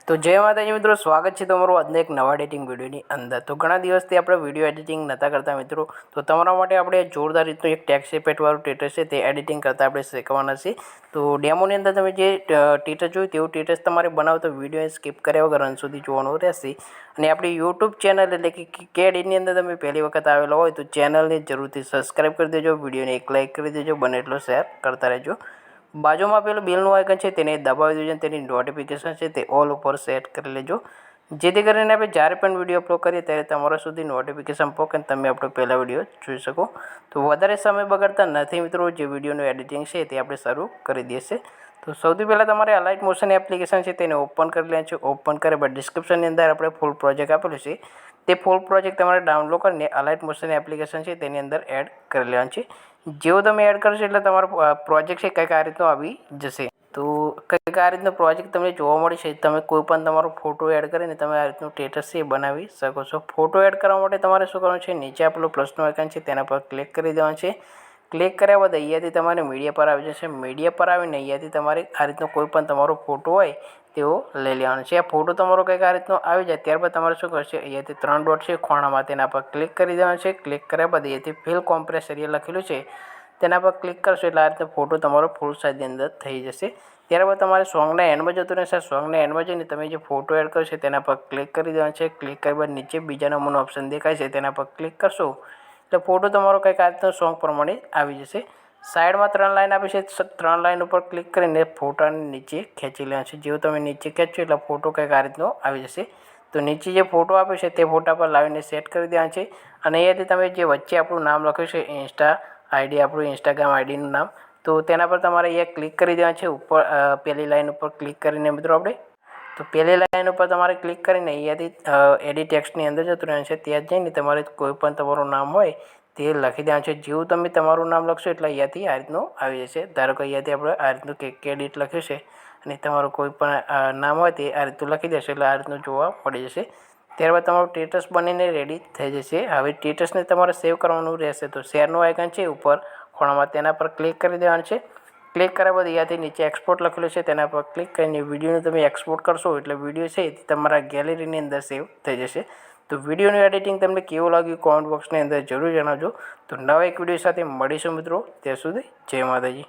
તો જય માતાજી મિત્રો, સ્વાગત છે તમારું આજના એક નવા એડિટિંગ વિડીયોની અંદર। તો ઘણા દિવસથી આપણે વિડીયો એડિટિંગ નહોતા કરતા મિત્રો, તો તમારા માટે આપણે જોરદાર રીતનું એક ટેક્સ્ટ ઇફેક્ટવાળું ટેટસ છે તે એડિટિંગ કરતાં આપણે શીખવાના છે। તો ડેમોની અંદર તમે જે ટેટસ જોયું તેવું ટેટસ તમારે બનાવો તો વિડીયો સ્કીપ કર્યા વગર અંત સુધી જોવાનું રહેશે। અને આપણી યુટ્યુબ ચેનલ એટલે કે કેડીની અંદર તમે પહેલી વખત આવેલા હોય તો ચેનલને જરૂરથી સબસ્ક્રાઈબ કરી દેજો, વિડીયોને એક લાઇક કરી દેજો, બને એટલો શેર કરતા રહેજો। બાજુમાં પેલું બેલનું આઇકન છે તેને દબાવી દેજો, તેની નોટિફિકેશન છે તે ઓલ ઉપર સેટ કરી લેજો, જેથી કરીને આપણે જ્યારે પણ વિડીયો અપલોડ કરીએ ત્યારે તમારા સુધી નોટિફિકેશન પહોંચે અને તમે આપણો પહેલા વિડીયો જોઈ શકો। તો વધારે સમય બગાડતા નથી મિત્રો, જે વિડીયોનું એડિટિંગ છે તે આપણે શરૂ કરી દઈએ। તો સૌથી પહેલાં તમારે અલાઇટ મોશન એપ્લિકેશન છે તેને ઓપન કરી લેવાનું છે। ઓપન કર્યા બાદ ડિસ્ક્રિપ્શનની અંદર આપણે ફૂલ પ્રોજેક્ટ આપેલું છે, તે ફૂલ પ્રોજેક્ટ તમારે ડાઉનલોડ કરીને અલાઇટ મોશન એપ્લિકેશન છે તેની અંદર એડ કરી લેવાનું છે। જેવું તમે એડ કરશો એટલે તમારો પ્રોજેક્ટ છે કંઈક આ રીતનો આવી જશે। તો કંઈક આ રીતનો પ્રોજેક્ટ તમને જોવા મળે છે। તમે કોઈ પણ તમારો ફોટો એડ કરીને તમે આ રીતનું સ્ટેટસ છે બનાવી શકો છો। ફોટો એડ કરવા માટે તમારે શું કરવાનું છે, નીચે આપેલું પ્લસનું આઇકન છે તેના પર ક્લિક કરી દેવાનું છે। ક્લિક કર્યા બાદ અહીંયાથી તમારે મીડિયા પર આવી જશે। મીડિયા પર આવીને અહીંયાથી તમારે આ રીતનો કોઈ પણ તમારો ફોટો હોય તેવો લઈ લેવાનો છે। આ ફોટો તમારો કંઈક આ રીતનો આવી જાય ત્યારબાદ તમારે શું કરશે, અહીંયાથી 3 ડોટ છે ખૂણામાં તેના પર ક્લિક કરી દેવાનું છે। ક્લિક કર્યા બાદ અહીંયાથી ફિલ કોમ્પ્રેસ એરિયા લખેલું છે તેના પર ક્લિક કરશો એટલે આ રીતે ફોટો તમારો ફૂલ સાઇઝની અંદર થઈ જશે। ત્યારબાદ તમારે સોંગના એન્ડમાં જતું રહેશે। સોંગના એન્ડમાં જઈને તમે જે ફોટો એડ કરશો તેના પર ક્લિક કરી દેવાનું છે। ક્લિક કર્યા બાદ નીચે બીજા નંબરનો ઓપ્શન દેખાય છે તેના પર ક્લિક કરશો એટલે ફોટો તમારો કંઈક આ રીતનો સોંગ પ્રમાણે આવી જશે। સાઈડમાં 3 લાઈન આપી છે, 3 લાઈન ઉપર ક્લિક કરીને ફોટાને નીચે ખેંચી લેવાનું છે। જેવું તમે નીચે ખેંચશો એટલે ફોટો કંઈક આ રીતનો આવી જશે। તો નીચે જે ફોટો આપ્યો છે તે ફોટા પર લાવીને સેટ કરી દેવાનું છે। અને અહીંયાથી તમે જે વચ્ચે આપણું નામ લખ્યું છે ઇન્સ્ટા આઈડી, આપણું ઇન્સ્ટાગ્રામ આઈડીનું નામ, તો તેના પર તમારે અહીંયા ક્લિક કરી દેવાનું છે। ઉપર પહેલી લાઈન ઉપર ક્લિક કરીને મિત્રો આપણે તો પહેલી લાઈન ઉપર તમારે ક્લિક કરીને અહીંયાથી એડિટ ટેક્સ્ટની અંદર જતું રહેવાનું છે। ત્યાં જઈને તમારે કોઈ પણ તમારું નામ હોય તે લખી દેવાનું છે। જેવું તમે તમારું નામ લખશો એટલે અહીંયાથી આ રીતનું આવી જશે। ધારો કે અહીંયાથી આપણે આ રીતનું કેડિટ લખ્યું છે અને તમારું કોઈ પણ નામ હોય તે આ રીતનું લખી દેશો એટલે આ રીતનું જોવા મળી જશે। ત્યારબાદ તમારું સ્ટેટસ બનીને રેડી થઈ જશે। હવે સ્ટેટસને તમારે સેવ કરવાનું રહેશે। તો શેરનું આઇકન છે ઉપર ખૂણામાં તેના પર ક્લિક કરી દેવાનું છે। ક્લિક કર્યા બાદ અહીંયાથી નીચે એક્સપોર્ટ લખેલું છે તેના પર ક્લિક કરીને વિડીયોને તમે એક્સપોર્ટ કરશો એટલે વિડીયો છે તે તમારા ગેલેરીની અંદર સેવ થઈ જશે। તો વિડીયોનું એડિટિંગ તમને કેવું લાગ્યું કોમેન્ટ બોક્સની અંદર જરૂર જણાવજો। તો નવા એક વિડીયો સાથે મળીશું મિત્રો, ત્યાં સુધી જય માતાજી।